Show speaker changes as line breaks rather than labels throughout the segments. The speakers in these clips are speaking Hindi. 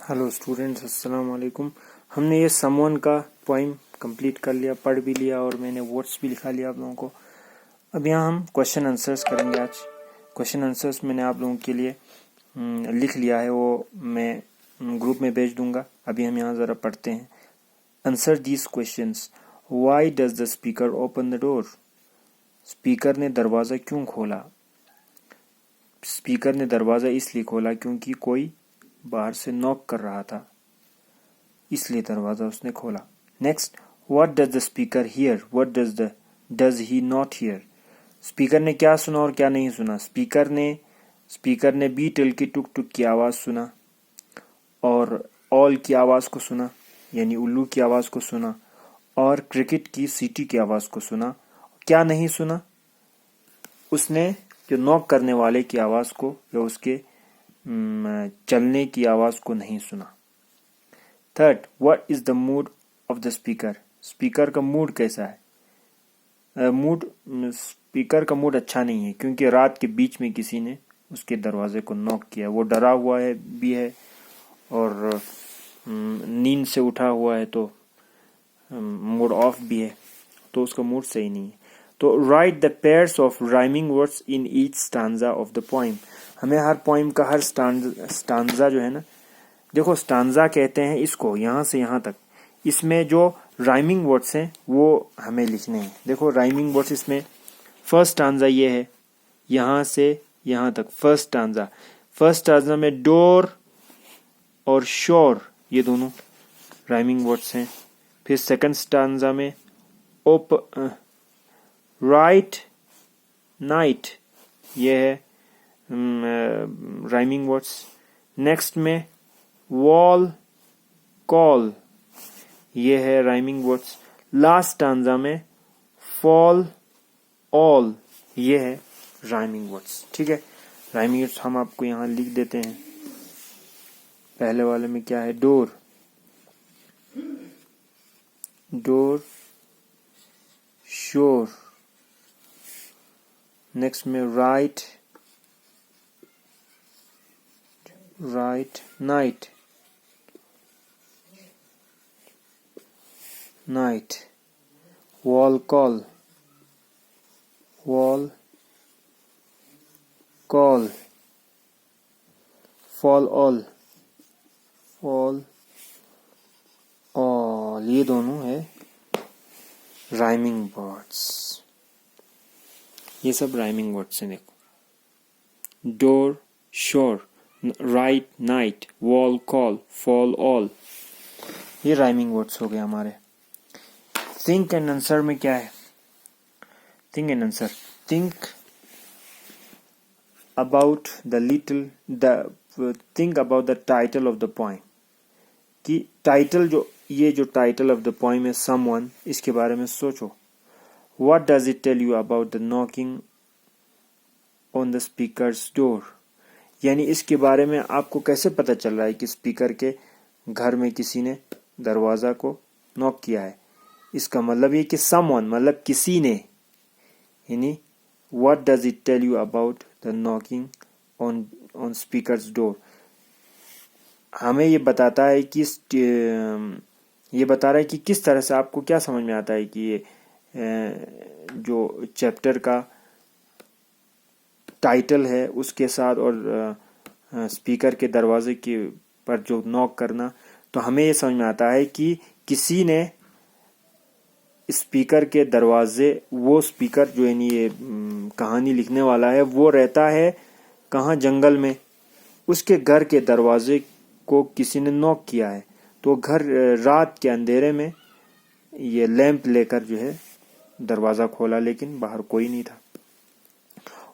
हेलो स्टूडेंट्स, अस्सलाम वालेकुम। हमने ये समवन का पोइम कंप्लीट कर लिया, पढ़ भी लिया और मैंने वर्ड्स भी लिखा लिया आप लोगों को। अब यहाँ हम क्वेश्चन आंसर्स करेंगे। आज क्वेश्चन आंसर्स मैंने आप लोगों के लिए लिख लिया है, वो मैं ग्रुप में भेज दूंगा। अभी हम यहाँ ज़रा पढ़ते हैं। Answer these questions. Why does the speaker open the door? Speaker ने दरवाज़ा क्यों खोला? स्पीकर ने दरवाज़ा इसलिए खोला क्योंकि कोई बाहर से नॉक कर रहा था, इसलिए दरवाजा उसने खोला। Next, what does the speaker here? What does he not here? Speaker ने क्या सुना और क्या नहीं सुना? स्पीकर ने बीटल की टुक टुक की आवाज सुना और ऑल की आवाज को सुना, यानी उल्लू की आवाज को सुना, और क्रिकेट की सीटी की आवाज को सुना। क्या नहीं सुना? उसने जो नॉक करने वाले की आवाज को या उसके चलने की आवाज को नहीं सुना। Third, what is the mood off the speaker? Speaker का मूड कैसा है? स्पीकर का मूड अच्छा नहीं है क्योंकि रात के बीच में किसी ने उसके दरवाजे को नॉक किया। वो डरा हुआ है भी है और नींद से उठा हुआ है, तो मूड ऑफ भी है, तो उसका मूड सही नहीं है। तो right the pairs of rhyming words in each stanza of the poem. हमें हर पोइम का हर स्टांजा जो है ना, देखो स्टांजा कहते हैं इसको, यहाँ से यहाँ तक। इसमें जो राइमिंग वर्ड्स हैं वो हमें लिखने हैं। देखो राइमिंग वर्ड्स इसमें फर्स्ट स्टांजा ये है, यहाँ से यहाँ तक फर्स्ट स्टांजा में डोर और शोर ये दोनों राइमिंग वर्ड्स हैं। फिर सेकंड स्टांजा में राइट नाइट ये है राइमिंग वर्ड्स। नेक्स्ट में वॉल कॉल ये है राइमिंग वर्ड्स। लास्ट स्टांजा में फॉल ऑल ये है राइमिंग वर्ड्स। ठीक है, राइमिंग वर्ड्स हम आपको यहाँ लिख देते हैं। पहले वाले में क्या है? डोर, डोर, शोर। नेक्स्ट में right, right night, night. Wall call, wall call. Fall all, fall all. ये दोनों है राइमिंग वर्ड्स। ये सब राइमिंग वर्ड्स हैं। देखो door, shore, right night, wall call, fall all, ये राइमिंग वर्ड्स हो गए हमारे। थिंक एंड आंसर में क्या है? Think and answer. Think about think about the title of the poem. कि टाइटल जो टाइटल ऑफ द पोइम है समवन, इसके बारे में सोचो। What does it tell you about the knocking on the speaker's door? यानी इसके बारे में आपको कैसे पता चल रहा है कि स्पीकर के घर में किसी ने दरवाजा को नॉक किया है? इसका मतलब ये कि समवन मतलब किसी ने, यानी what does it tell you about the knocking on speaker's door? हमें ये बताता है कि ये बता रहा है कि किस तरह से आपको क्या समझ में आता है कि ये जो चैप्टर का टाइटल है उसके साथ और स्पीकर के दरवाजे के पर जो नॉक करना, तो हमें ये समझ में आता है कि किसी ने स्पीकर के दरवाजे, वो स्पीकर जो यानी ये कहानी लिखने वाला है वो रहता है कहाँ? जंगल में। उसके घर के दरवाजे को किसी ने नॉक किया है, तो घर रात के अंधेरे में ये लैंप लेकर जो है दरवाजा खोला, लेकिन बाहर कोई नहीं था।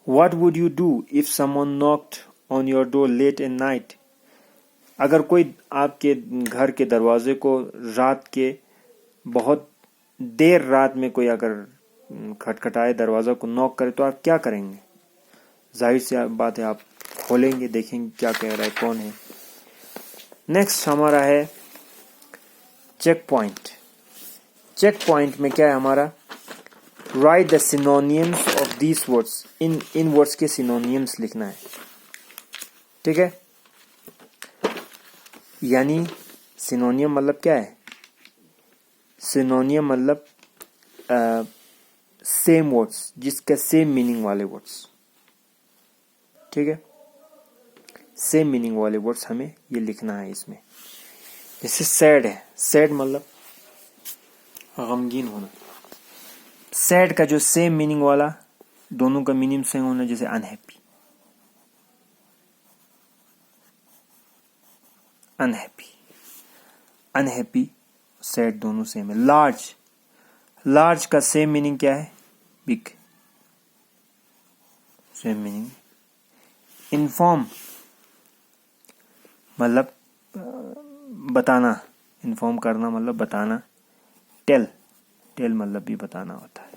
What would you do if someone knocked on your door late at night? अगर कोई आपके घर के दरवाजे को रात के बहुत देर रात में कोई अगर खटखटाए, दरवाजा को नॉक करे, तो आप क्या करेंगे? जाहिर सी बात है आप खोलेंगे, देखेंगे क्या कह रहा है, कौन है। नेक्स्ट हमारा है चेक पॉइंट। चेक पॉइंट में क्या है हमारा? Right the synonyms of these words. In words के सिनोनियम्स लिखना है। ठीक है, यानी सिनोनियम मतलब क्या है? सिनोनियम मतलब सेम वर्ड्स, जिसका सेम मीनिंग वाले वर्ड्स, ठीक है। सेम मीनिंग वाले वर्ड्स हमें ये लिखना है इसमें। जैसे सैड है, सैड मतलब गमगीन होना। सैड का जो सेम मीनिंग वाला, दोनों का मीनिंग सेम होना, जैसे अनहैप्पी, अनहैप्पी, अनहैप्पी, सैड दोनों सेम है। लार्ज, लार्ज का सेम मीनिंग क्या है? Big, same meaning. इन्फॉर्म मतलब बताना, इन्फॉर्म करना मतलब बताना। टेल, टेल मतलब भी बताना होता है।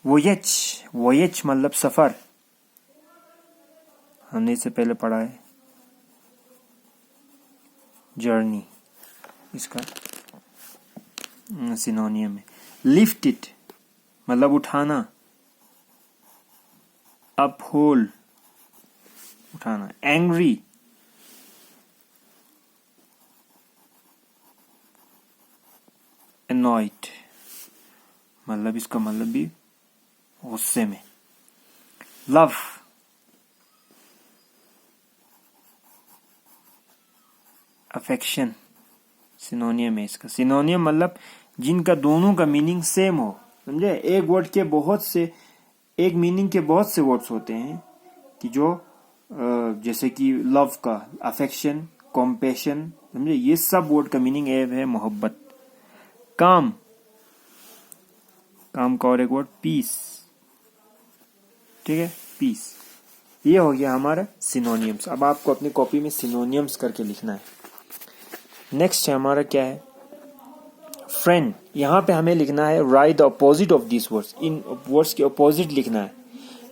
वोयज, वोयज मतलब सफर, हमने इससे पहले पढ़ा है। जर्नी इसका सिनोनियम है। लिफ्ट इट मतलब उठाना, अपहोल्ड उठाना। एंग्री, एनॉयड मतलब इसका मतलब भी गुस्से में। लव, अफेक्शन सिनोनियम है इसका। सिनोनियम मतलब जिनका दोनों का मीनिंग सेम हो, समझे। एक वर्ड के बहुत से, एक मीनिंग के बहुत से वर्ड्स होते हैं कि जो जैसे कि लव का अफेक्शन, कॉम्पैशन, समझे, ये सब वर्ड का मीनिंग है मोहब्बत। काम, काम का और एक वर्ड पीस, ठीक है, पीस। ये हो गया हमारा सिनोनियम्स। अब आपको अपनी कॉपी में सिनोनियम्स करके लिखना है। नेक्स्ट है हमारा क्या है? फ्रेंड। यहाँ पे हमें लिखना है right the opposite of this words, in words के अपोजिट लिखना है।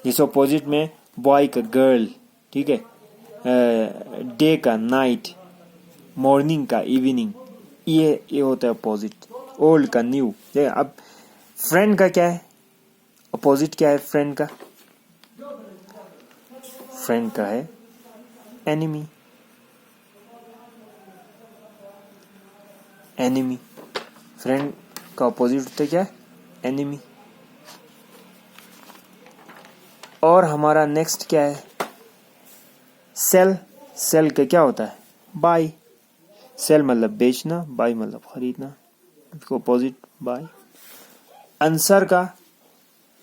जैसे अपोजिट में बॉय का गर्ल, ठीक है, डे का नाइट, मॉर्निंग का इवनिंग, ये होता है अपोजिट। ओल्ड का न्यू। अब फ्रेंड का क्या है अपोजिट? क्या है फ्रेंड का? फ्रेंड का है एनिमी, एनिमी। फ्रेंड का अपोजिट होता है क्या? एनिमी। और हमारा नेक्स्ट क्या है? सेल। सेल का क्या होता है? बाय। सेल मतलब बेचना, बाय मतलब खरीदना, इसको अपोजिट बाय। आंसर का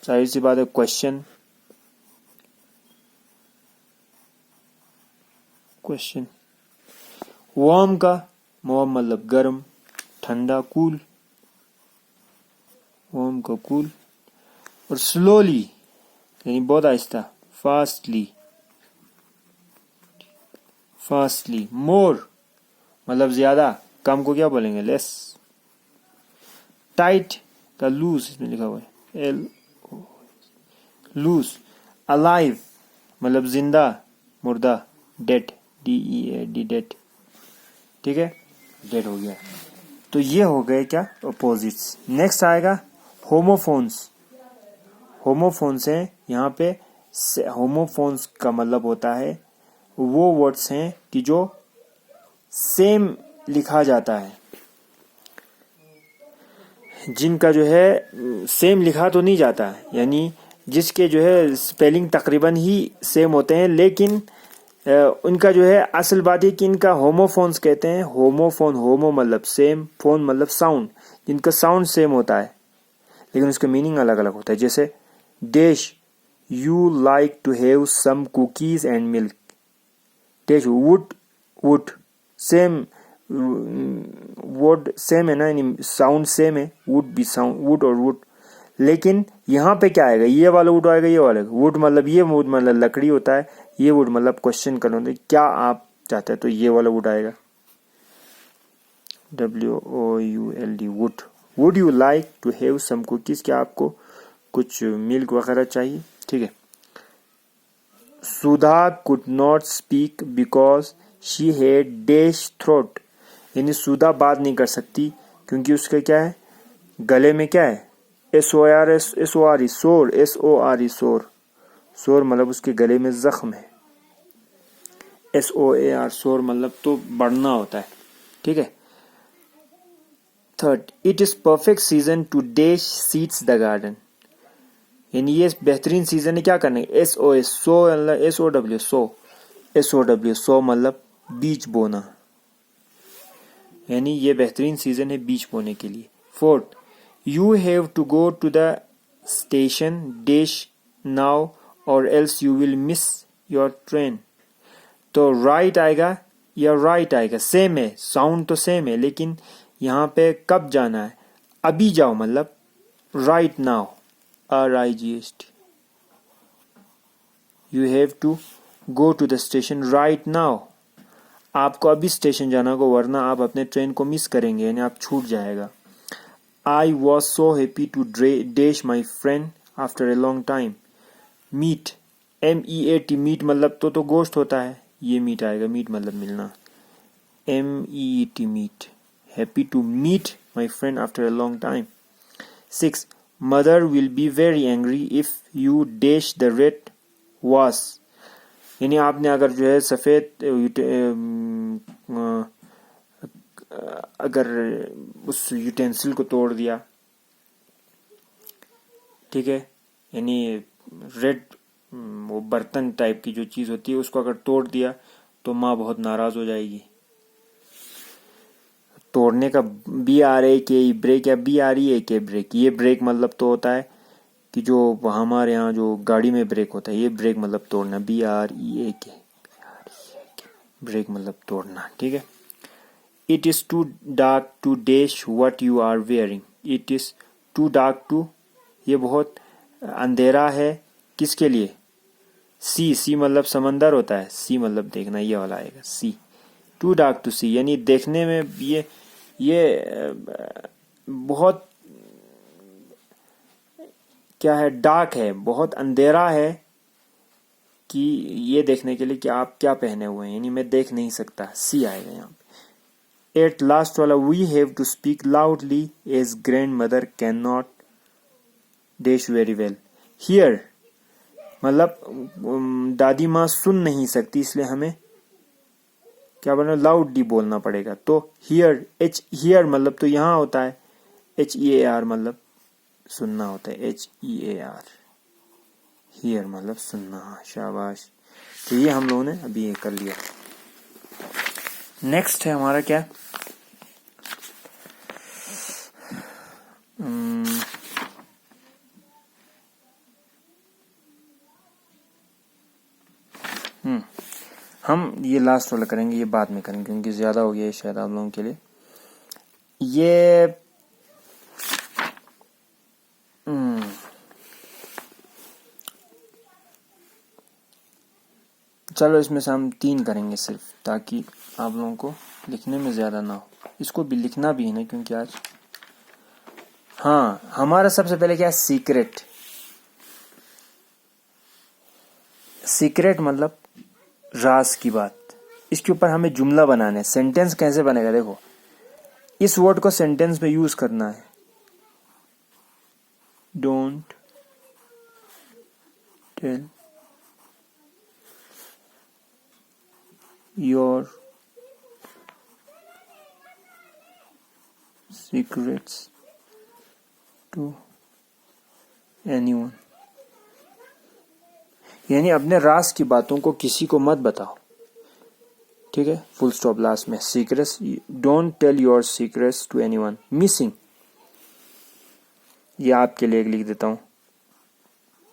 जाहिर सी बात है क्वेश्चन, क्वेश्चन। वार्म का, वार्म मतलब गर्म, ठंडा, कूल, वार्म का कूल। और स्लोली यानी बहुत आहिस्ता, फास्टली, फास्टली। मोर मतलब ज्यादा, कम को क्या बोलेंगे? लेस। टाइट का लूज, इसमें लिखा हुआ है एल, लूज। अलाइव मतलब जिंदा, मुर्दा, डेड, DEAD, डेड, ठीक है, डेड हो गया। तो ये हो गए क्या? अपोजिट्स। नेक्स्ट आएगा होमोफोन्स। होमोफोन्स हैं यहाँ पे। होमोफोन्स का मतलब होता है वो वर्ड्स हैं कि जो सेम लिखा जाता है, जिनका जो है सेम लिखा तो नहीं जाता है, यानी जिसके जो है स्पेलिंग तकरीबन ही सेम होते हैं, लेकिन उनका जो है असल बात है कि इनका होमोफोन्स कहते हैं। होमोफोन, होमो मतलब सेम, फोन मतलब साउंड, जिनका साउंड सेम होता है लेकिन उसका मीनिंग अलग अलग होता है। जैसे dash you like to have some cookies and milk, dash would, wood same, word same है ना, यानी साउंड सेम है, वुड भी साउंड, वुड और वुड। लेकिन यहाँ पे क्या आएगा? ये वाला वुड आएगा, ये वाला वुड मतलब, ये वुड मतलब लकड़ी होता है, ये वुड मतलब क्वेश्चन करना होता है, क्या आप चाहते हैं, तो ये वाला वुड आएगा, WOULD, would. Would you like to have some cookies, क्या आपको कुछ मिल्क वगैरह चाहिए, ठीक है। Sudha could not speak because she had dash throat, यानी सुधा बात नहीं कर सकती क्योंकि उसका क्या है? गले में क्या है? SOR, SOR, SOR, सोर मतलब उसके गले में जख्म है। SOAR, शोर मतलब तो बढ़ना होता है, ठीक है। Third, it is perfect season two dash seeds the garden, यानी ये बेहतरीन सीजन है क्या करने, SOS, सो मतलब SOW, सो मतलब बीज बोना, यानी ये बेहतरीन सीजन है बीज बोने के लिए। Fourth, you have to go to the station dash now और else you will miss your train, तो राइट आएगा या राइट आएगा, सेम है, साउंड तो सेम है, लेकिन यहाँ पे कब जाना है, अभी जाओ मतलब right now, RIGHT, you have to go to the station right now, आपको अभी स्टेशन जाना होगा वरना आप अपने ट्रेन को मिस करेंगे, यानी आप छूट जाएगा। I was so happy to dash my friend after a long time, meet, MEAT, meat मतलब तो गोश्त होता है, ये मीट आएगा, मीट मतलब मिलना, MEET, meet, happy to meet my friend after a long time. 6, mother will be very angry if you dash the red vase, यानी आपने अगर जो है सफ़ेद अगर उस यूटेंसिल को तोड़ दिया, ठीक है, यानी रेड वो बर्तन टाइप की जो चीज़ होती है उसको अगर तोड़ दिया तो माँ बहुत नाराज़ हो जाएगी। तोड़ने का BRAK ब्रेक या BREAK ब्रेक, ये ब्रेक मतलब तो होता है कि जो हमारे यहाँ जो गाड़ी में ब्रेक होता है, ये ब्रेक मतलब तोड़ना, BREAK, ब्रेक मतलब तोड़ना, ठीक है। It is too dark to dash what you are wearing, it is too dark to, ये बहुत अंधेरा है किसके लिए, सी मतलब समंदर होता है, सी मतलब देखना, ये वाला आएगा सी, टू डार्क टू सी, यानी देखने में ये बहुत क्या है, डार्क है, बहुत अंधेरा है कि ये देखने के लिए कि आप क्या पहने हुए हैं, यानी मैं देख नहीं सकता, सी आएगा यहाँ पे। एट लास्ट वाला, we have to speak loudly as grandmother can not dash very well, hear मतलब दादी माँ सुन नहीं सकती, इसलिए हमें क्या बोलना, लाउडली बोलना पड़ेगा, तो हियर, हियर मतलब तो यहाँ होता है, HEAR मतलब सुनना होता है, HEAR, हियर मतलब सुनना, शाबाश। तो ये हम लोगों ने अभी ये कर लिया। नेक्स्ट है हमारा क्या, हम ये लास्ट वाला करेंगे, ये बाद में करेंगे क्योंकि ज़्यादा हो गया है शायद आप लोगों के लिए। ये चलो इसमें से हम 3 करेंगे सिर्फ, ताकि आप लोगों को लिखने में ज़्यादा ना हो, इसको भी लिखना भी है ना क्योंकि आज, हाँ हमारा सबसे पहले क्या है, सीक्रेट, सीक्रेट मतलब राज की बात, इसके ऊपर हमें जुमला बनाना है, सेंटेंस कैसे बनेगा, देखो इस वर्ड को सेंटेंस में यूज करना है, don't tell your secrets to anyone, यानी अपने राज की बातों को किसी को मत बताओ, ठीक है, फुल स्टॉप लास्ट में, secrets, don't tell your secrets to anyone. Missing, ये आपके लिए लिख देता हूं,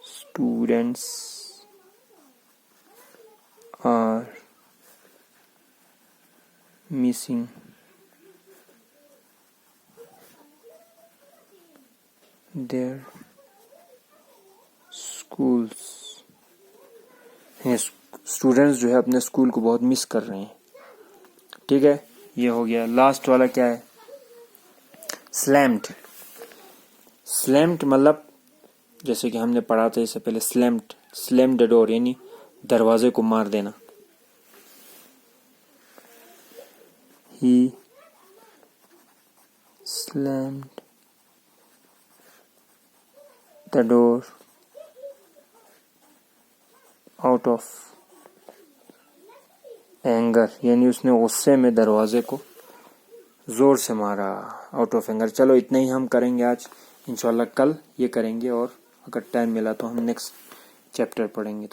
students are missing their schools, students जो है अपने स्कूल को बहुत मिस कर रहे हैं, ठीक है, ये हो गया। लास्ट वाला क्या है, स्लैम्ड, स्लैम्ड मतलब जैसे कि हमने पढ़ा था इससे पहले, स्लैम द डोर यानी दरवाजे को मार देना, he slammed the door out of anger यानी उसने गुस्से में दरवाजे को ज़ोर से मारा, आउट ऑफ एंगर। चलो इतना ही हम करेंगे आज, इंशाल्लाह कल ये करेंगे और अगर टाइम मिला तो हम नेक्स्ट चैप्टर पढ़ेंगे। तो